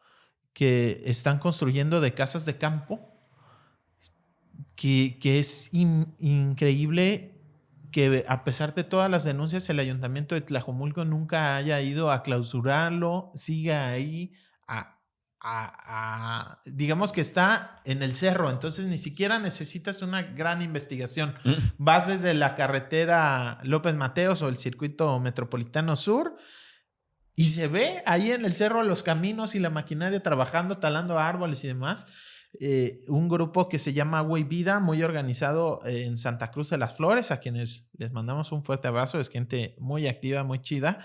que están construyendo de casas de campo que es increíble que a pesar de todas las denuncias, el ayuntamiento de Tlajomulco nunca haya ido a clausurarlo, siga ahí, digamos que está en el cerro, entonces ni siquiera necesitas una gran investigación. Vas desde la carretera López Mateos o el circuito metropolitano sur y se ve ahí en el cerro los caminos y la maquinaria trabajando, talando árboles y demás. Un grupo que se llama Agua y Vida, muy organizado en Santa Cruz de las Flores, a quienes les mandamos un fuerte abrazo, es gente muy activa, muy chida.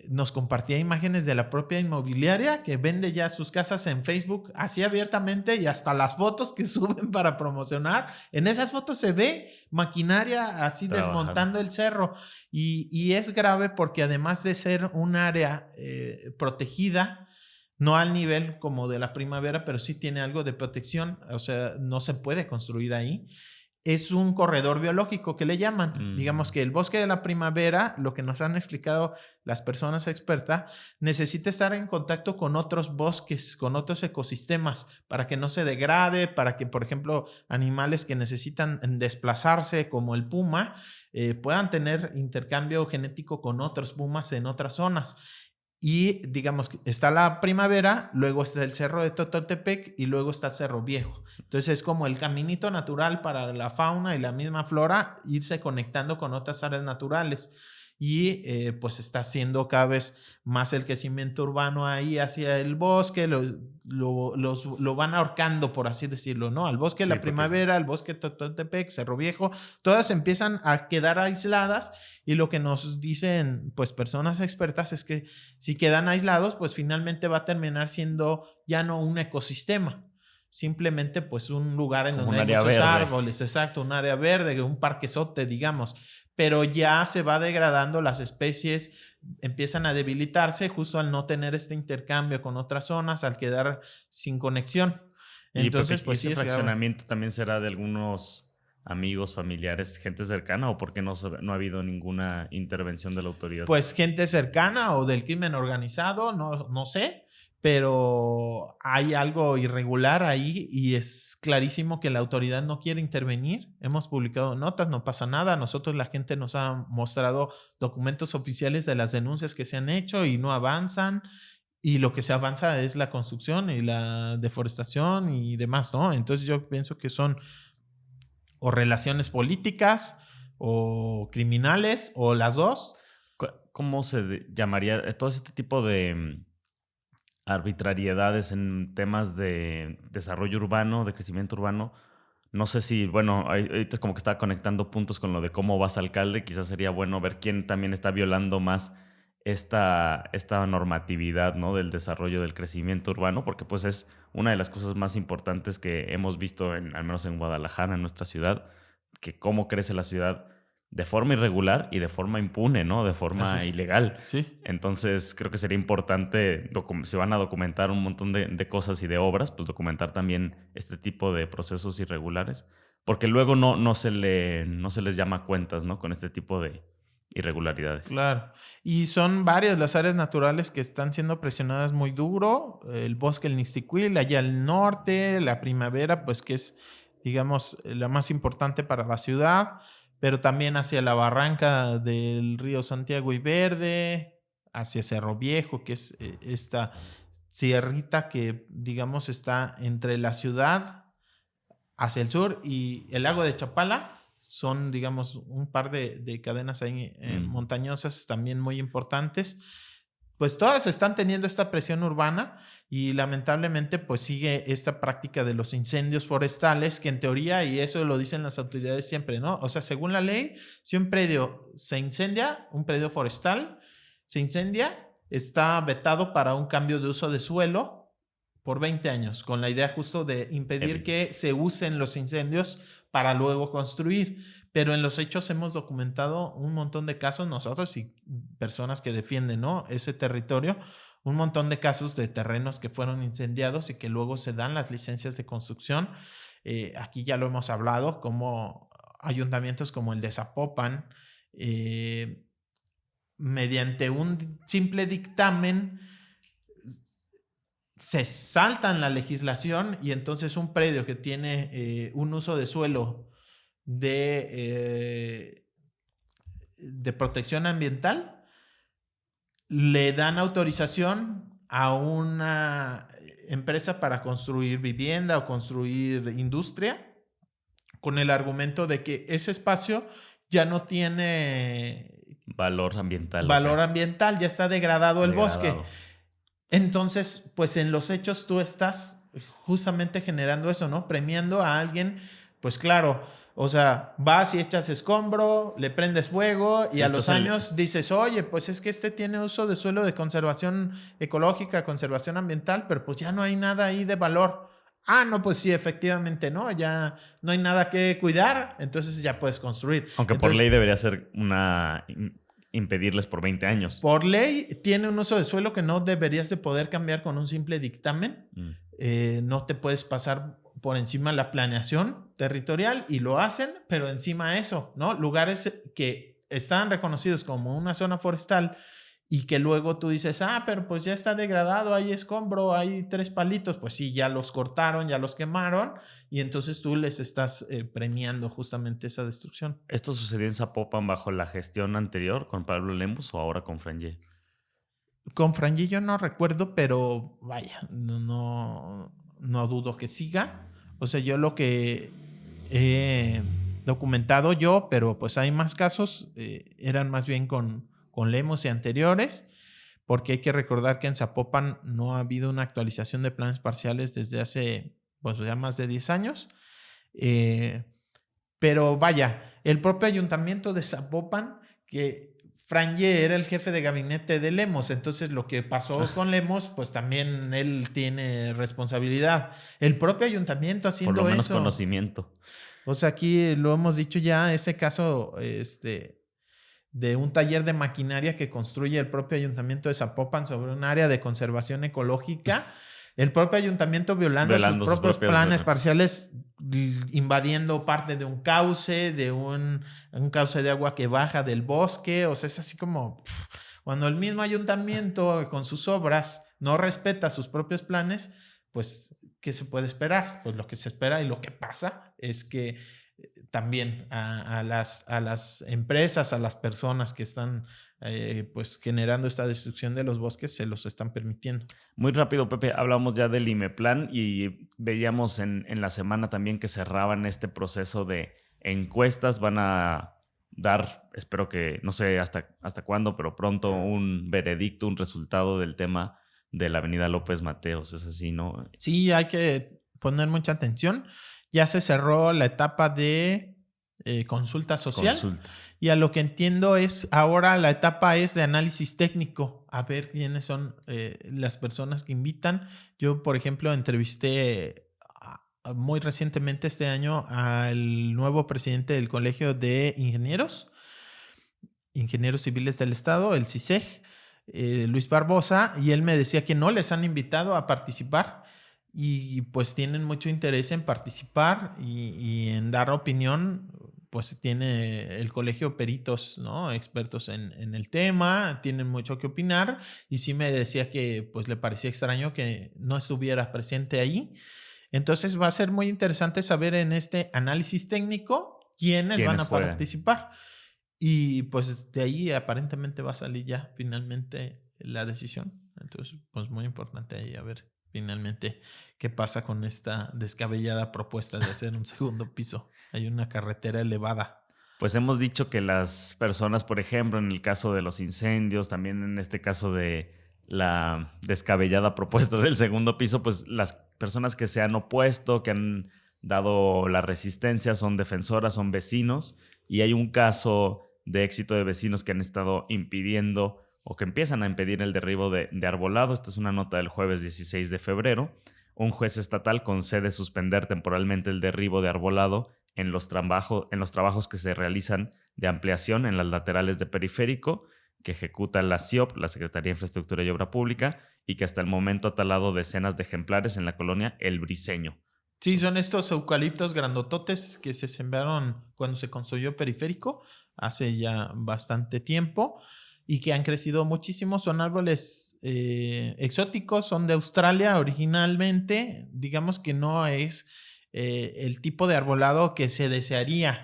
Nos compartía imágenes de la propia inmobiliaria que vende ya sus casas en Facebook así abiertamente y hasta las fotos que suben para promocionar. En esas fotos se ve maquinaria así Trabajando. desmontando el cerro y es grave porque además de ser un área protegida, no al nivel como de la primavera, pero sí tiene algo de protección, o sea, no se puede construir ahí. Es un corredor biológico que le llaman. Digamos que el bosque de la primavera, lo que nos han explicado las personas expertas, necesita estar en contacto con otros bosques, con otros ecosistemas, para que no se degrade, para que, por ejemplo, animales que necesitan desplazarse, como el puma, puedan tener intercambio genético con otros pumas en otras zonas. Y digamos que está la primavera, luego está el Cerro de Totoltepec y luego está Cerro Viejo. Entonces es como el caminito natural para la fauna y la misma flora irse conectando con otras áreas naturales. Y pues está haciendo cada vez más el crecimiento urbano ahí hacia el bosque, lo van ahorcando, por así decirlo, ¿no? Al bosque de Sí, la porque primavera, al bosque de Totoltepec, Cerro Viejo, todas empiezan a quedar aisladas y lo que nos dicen pues personas expertas es que si quedan aislados, pues finalmente va a terminar siendo ya no un ecosistema, simplemente pues un lugar en como donde un hay área muchos verde. árboles, exacto, un área verde, un parquezote, digamos, pero ya se va degradando, las especies empiezan a debilitarse justo al no tener este intercambio con otras zonas, al quedar sin conexión. Y Pepe, Entonces, ¿y pues sí ese es grave. fraccionamiento también será de algunos amigos, familiares, gente cercana o por qué no ha habido ninguna intervención de la autoridad? Pues gente cercana o del crimen organizado, no sé, pero hay algo irregular ahí y es clarísimo que la autoridad no quiere intervenir. Hemos publicado notas, no pasa nada. Nosotros la gente nos ha mostrado documentos oficiales de las denuncias que se han hecho y no avanzan. Y lo que se avanza es la construcción y la deforestación y demás, ¿no? Entonces yo pienso que son o relaciones políticas o criminales o las dos. ¿Cómo se llamaría todo este tipo de arbitrariedades en temas de desarrollo urbano, de crecimiento urbano? No sé si, bueno, ahorita es como que está conectando puntos con lo de cómo vas alcalde. Quizás sería bueno ver quién también está violando más esta normatividad, ¿no? Del desarrollo del crecimiento urbano, porque pues es una de las cosas más importantes que hemos visto, al menos en Guadalajara, en nuestra ciudad, que cómo crece la ciudad de forma irregular y de forma impune, ¿no? De forma ilegal. Sí. Entonces creo que sería importante, si van a documentar un montón de cosas y de obras, pues documentar también este tipo de procesos irregulares, porque luego no se les llama cuentas, ¿no? Con este tipo de irregularidades. Claro. Y son varias las áreas naturales que están siendo presionadas muy duro. El bosque El Nixtiquil, allá al norte, la Primavera, pues que es, digamos, la más importante para la ciudad, pero también hacia la barranca del río Santiago y Verde, hacia Cerro Viejo, que es esta sierrita que, digamos, está entre la ciudad hacia el sur y el lago de Chapala. Son, digamos, un par de cadenas ahí montañosas también muy importantes. Pues todas están teniendo esta presión urbana y lamentablemente pues sigue esta práctica de los incendios forestales que en teoría, y eso lo dicen las autoridades siempre, ¿no? O sea, según la ley, si un predio se incendia, un predio forestal se incendia, está vetado para un cambio de uso de suelo por 20 años, con la idea justo de impedir que se usen los incendios para luego construir. Pero en los hechos hemos documentado un montón de casos nosotros y personas que defienden, ¿no?, ese territorio, un montón de casos de terrenos que fueron incendiados y que luego se dan las licencias de construcción. Aquí ya lo hemos hablado, como ayuntamientos como el de Zapopan, mediante un simple dictamen, se saltan la legislación y entonces un predio que tiene un uso de suelo de protección ambiental, le dan autorización a una empresa para construir vivienda o construir industria con el argumento de que ese espacio ya no tiene valor ambiental. Ya está degradado el bosque. Entonces, pues en los hechos tú estás justamente generando eso, ¿no? Premiando a alguien, pues claro, o sea, vas y echas escombro, le prendes fuego y a los años dices, oye, pues es que este tiene uso de suelo de conservación ecológica, conservación ambiental, pero pues ya no hay nada ahí de valor. Ah, no, pues sí, efectivamente, ¿no? Ya no hay nada que cuidar, entonces ya puedes construir. Aunque por ley debería ser impedirles por 20 años. Por ley tiene un uso de suelo que no deberías de poder cambiar con un simple dictamen. No te puedes pasar por encima la planeación territorial y lo hacen, pero encima de eso, ¿no? Lugares que están reconocidos como una zona forestal y que luego tú dices, pero pues ya está degradado, hay escombro, hay 3 palitos. Pues sí, ya los cortaron, ya los quemaron y entonces tú les estás premiando justamente esa destrucción. ¿Esto sucedió en Zapopan bajo la gestión anterior con Pablo Lemus o ahora con Frangé? Con Frangé yo no recuerdo, pero vaya, no dudo que siga. O sea, yo lo que he documentado yo, pero pues hay más casos, eran más bien con Lemus y anteriores, porque hay que recordar que en Zapopan no ha habido una actualización de planes parciales desde hace pues ya más de 10 años. Pero vaya, el propio ayuntamiento de Zapopan, que Frangé era el jefe de gabinete de Lemos, entonces lo que pasó con Lemos, pues también él tiene responsabilidad. El propio ayuntamiento haciendo eso. Por lo menos conocimiento. O sea, aquí lo hemos dicho ya, ese caso de un taller de maquinaria que construye el propio ayuntamiento de Zapopan sobre un área de conservación ecológica. El propio ayuntamiento violando sus propios planes parciales, invadiendo parte de un cauce, de un cauce de agua que baja del bosque. O sea, es así como cuando el mismo ayuntamiento con sus obras no respeta sus propios planes, pues, ¿qué se puede esperar? Pues lo que se espera y lo que pasa es que también a las empresas, a las personas que están pues generando esta destrucción de los bosques, se los están permitiendo. Muy rápido, Pepe, hablamos ya del IMEPLAN y veíamos en la semana también que cerraban este proceso de encuestas, van a dar, espero que, no sé hasta cuándo, pero pronto un veredicto, un resultado del tema de la avenida López Mateos. Es así, ¿no? Sí, hay que poner mucha atención. Ya se cerró la etapa de consulta social. Y a lo que entiendo es, ahora la etapa es de análisis técnico. A ver quiénes son las personas que invitan. Yo, por ejemplo, entrevisté muy recientemente este año al nuevo presidente del Colegio de Ingenieros Civiles del Estado, el CISEG, Luis Barbosa, y él me decía que no les han invitado a participar y pues tienen mucho interés en participar y en dar opinión. Pues tiene el colegio peritos, ¿no? Expertos en el tema, tienen mucho que opinar, y sí me decía que pues le parecía extraño que no estuviera presente ahí. Entonces va a ser muy interesante saber en este análisis técnico quiénes van a participar. Y pues de ahí aparentemente va a salir ya finalmente la decisión. Entonces, pues muy importante ahí a ver finalmente qué pasa con esta descabellada propuesta de hacer un segundo piso. Hay una carretera elevada. Pues hemos dicho que las personas, por ejemplo, en el caso de los incendios, también en este caso de la descabellada propuesta del segundo piso, pues las personas que se han opuesto, que han dado la resistencia, son defensoras, son vecinos, y hay un caso de éxito de vecinos que han estado impidiendo o que empiezan a impedir el derribo de arbolado. Esta es una nota del jueves 16 de febrero. Un juez estatal concede suspender temporalmente el derribo de arbolado en los trabajos que se realizan de ampliación en las laterales de periférico que ejecuta la SIOP, la Secretaría de Infraestructura y Obra Pública, y que hasta el momento ha talado decenas de ejemplares en la colonia El Briceño. Sí, son estos eucaliptos grandototes que se sembraron cuando se construyó periférico hace ya bastante tiempo y que han crecido muchísimo. Son árboles exóticos, son de Australia originalmente. Digamos que no es el tipo de arbolado que se desearía,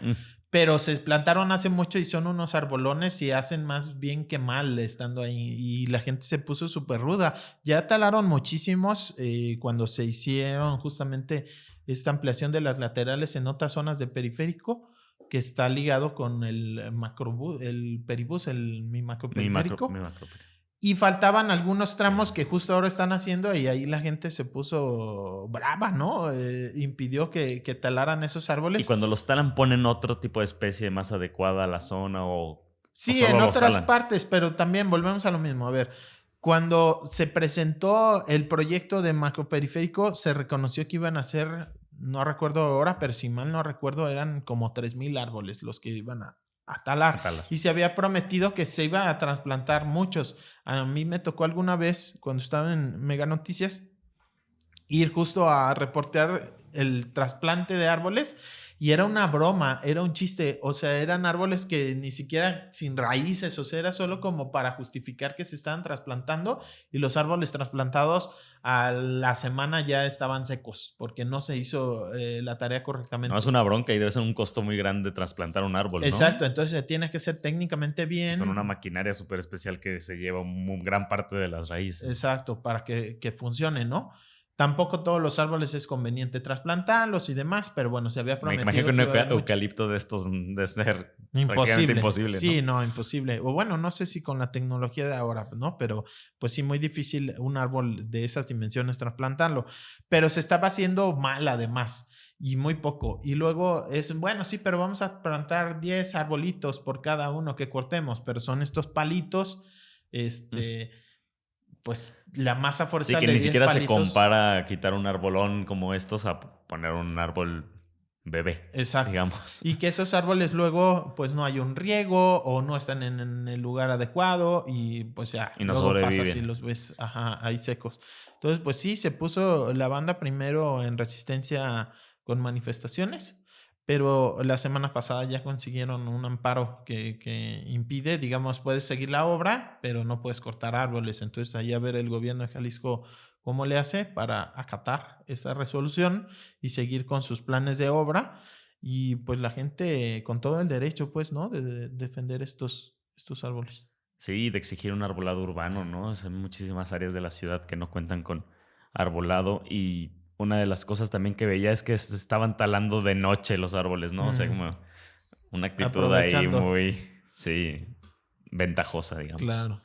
pero se plantaron hace mucho y son unos arbolones y hacen más bien que mal estando ahí. Y la gente se puso súper ruda. Ya talaron muchísimos cuando se hicieron justamente esta ampliación de las laterales en otras zonas de periférico, que está ligado con el peribús, mi macroperiférico. Y faltaban algunos tramos que justo ahora están haciendo y ahí la gente se puso brava, ¿no? Impidió que talaran esos árboles. Y cuando los talan ponen otro tipo de especie más adecuada a la zona o... Sí, en otras partes, pero también volvemos a lo mismo. A ver, cuando se presentó el proyecto de macroperiférico, se reconoció que iban a ser, no recuerdo ahora, pero si mal no recuerdo, eran como 3,000 árboles los que iban a talar. Y se había prometido que se iba a trasplantar muchos. A mí me tocó alguna vez, cuando estaba en Mega Noticias, ir justo a reportear el trasplante de árboles y era una broma, era un chiste. O sea, eran árboles que ni siquiera sin raíces, o sea, era solo como para justificar que se estaban trasplantando, y los árboles trasplantados a la semana ya estaban secos porque no se hizo la tarea correctamente. No, es una bronca y debe ser un costo muy grande trasplantar un árbol, ¿no? Exacto, entonces tiene que ser técnicamente bien. Con una maquinaria súper especial que se lleva gran parte de las raíces. Exacto, para que funcione, ¿no? Tampoco todos los árboles es conveniente trasplantarlos y demás, pero bueno, se había prometido. Me imagino que un eucalipto de estos de ser imposible. Sí, ¿no? Imposible. O bueno, no sé si con la tecnología de ahora, ¿no? Pero pues sí, muy difícil un árbol de esas dimensiones trasplantarlo. Pero se estaba haciendo mal además y muy poco. Y luego es, bueno, sí, pero vamos a plantar 10 arbolitos por cada uno que cortemos, pero son estos palitos, pues la masa forestal. Sí, que ni siquiera palitos se compara quitar un arbolón como estos a poner un árbol bebé. Exacto. Digamos. Y que esos árboles luego pues no hay un riego o no están en el lugar adecuado y pues ya y no luego sobreviven. pasa si los ves ahí secos. Entonces pues sí, se puso la banda primero en resistencia con manifestaciones, pero la semana pasada ya consiguieron un amparo que impide, digamos, puedes seguir la obra, pero no puedes cortar árboles. Entonces ahí a ver el gobierno de Jalisco cómo le hace para acatar esa resolución y seguir con sus planes de obra. Y pues la gente con todo el derecho, pues, ¿no? De defender estos árboles. Sí, de exigir un arbolado urbano, ¿no? Hay muchísimas áreas de la ciudad que no cuentan con arbolado, y una de las cosas también que veía es que se estaban talando de noche los árboles, ¿no? O sea, como Una actitud ahí muy, sí, ventajosa, digamos. Claro.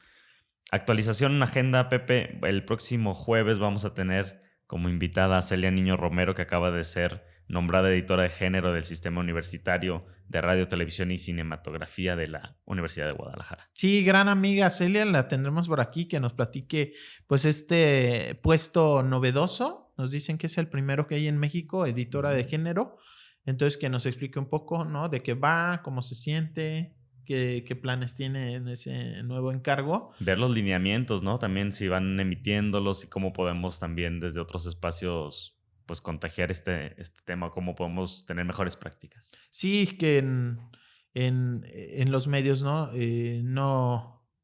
Actualización en agenda, Pepe. El próximo jueves vamos a tener como invitada a Celia Niño Romero, que acaba de ser nombrada editora de género del Sistema Universitario de Radio, Televisión y Cinematografía de la Universidad de Guadalajara. Sí, gran amiga Celia, la tendremos por aquí, que nos platique pues este puesto novedoso. Nos dicen que es el primero que hay en México, editora de género. Entonces, que nos explique un poco, ¿no? De qué va, cómo se siente, qué planes tiene en ese nuevo encargo. Ver los lineamientos, ¿no? También si van emitiéndolos y cómo podemos también desde otros espacios pues contagiar este tema, cómo podemos tener mejores prácticas. Sí, que en los medios, ¿no?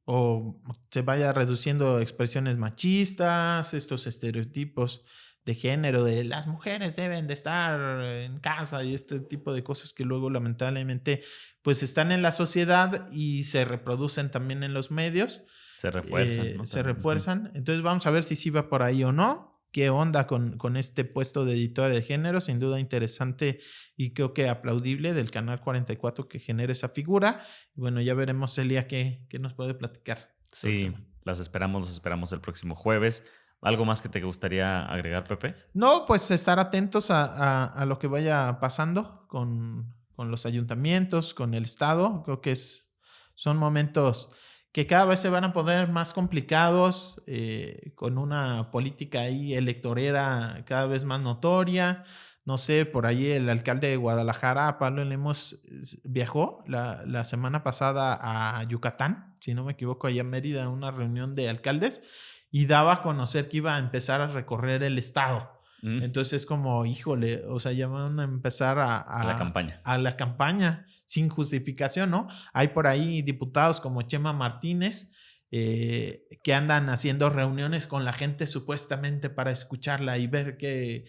O se vaya reduciendo expresiones machistas, estos estereotipos de género, de las mujeres deben de estar en casa y este tipo de cosas que luego lamentablemente pues están en la sociedad y se reproducen también en los medios. Se refuerzan. ¿No? Se refuerzan. Entonces vamos a ver si sí va por ahí o no. ¿Qué onda con este puesto de editora de género? Sin duda interesante y creo que aplaudible del Canal 44 que genere esa figura. Bueno, ya veremos, Celia, qué nos puede platicar. Sí, los esperamos el próximo jueves. ¿Algo más que te gustaría agregar, Pepe? No, pues estar atentos a lo que vaya pasando con los ayuntamientos, con el Estado. Creo que son momentos que cada vez se van a poner más complicados, con una política ahí electorera cada vez más notoria. No sé, por ahí el alcalde de Guadalajara, Pablo Lemos, viajó la semana pasada a Yucatán, si no me equivoco, allá en Mérida, a una reunión de alcaldes, y daba a conocer que iba a empezar a recorrer el estado. Entonces es como, híjole, o sea, ya van a empezar a la campaña. A la campaña sin justificación, ¿no? Hay por ahí diputados como Chema Martínez que andan haciendo reuniones con la gente supuestamente para escucharla y ver qué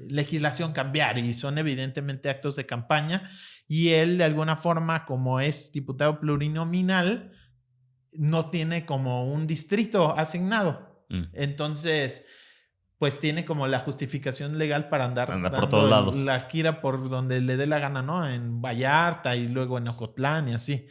legislación cambiar, y son evidentemente actos de campaña, y él de alguna forma, como es diputado plurinominal, no tiene como un distrito asignado. Entonces pues tiene como la justificación legal para andar por todos lados. La gira por donde le dé la gana, ¿no? En Vallarta y luego en Ocotlán y así.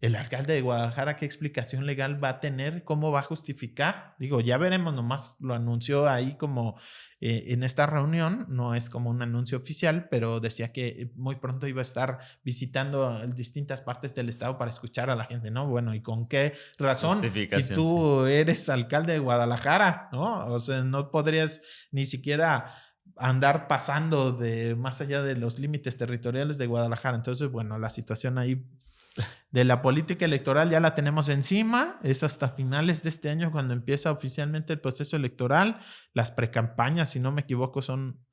El alcalde de Guadalajara, ¿qué explicación legal va a tener? ¿Cómo va a justificar? Digo, ya veremos, nomás lo anunció ahí como en esta reunión, no es como un anuncio oficial, pero decía que muy pronto iba a estar visitando distintas partes del estado para escuchar a la gente, ¿no? Bueno, ¿y con qué razón? Si tú eres alcalde de Guadalajara, ¿no? O sea, no podrías ni siquiera andar pasando de más allá de los límites territoriales de Guadalajara. Entonces, bueno, la situación ahí de la política electoral ya la tenemos encima. Es hasta finales de este año cuando empieza oficialmente el proceso electoral. Las precampañas, si no me equivoco, son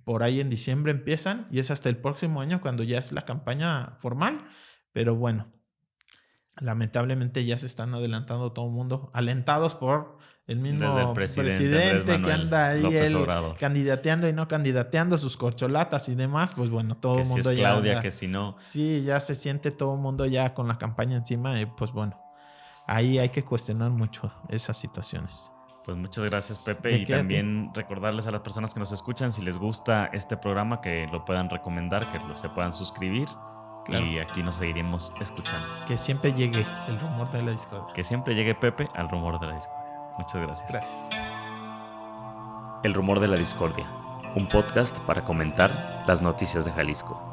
por ahí en diciembre empiezan, y es hasta el próximo año cuando ya es la campaña formal. Pero bueno, lamentablemente ya se están adelantando todo el mundo, alentados por el mismo presidente que anda ahí candidateando y no candidateando, sus corcholatas y demás. Pues bueno, todo el mundo si es ya Claudia, anda, que si no. Sí, ya se siente todo el mundo ya con la campaña encima, y pues bueno, ahí hay que cuestionar mucho esas situaciones. Pues muchas gracias, Pepe, y también recordarles a las personas que nos escuchan, si les gusta este programa, que lo puedan recomendar, que se puedan suscribir. Claro. Y aquí nos seguiremos escuchando. Que siempre llegue el rumor de la discordia. Que siempre llegue, Pepe, al rumor de la discordia. Muchas gracias. Gracias. El rumor de la discordia, un podcast para comentar las noticias de Jalisco.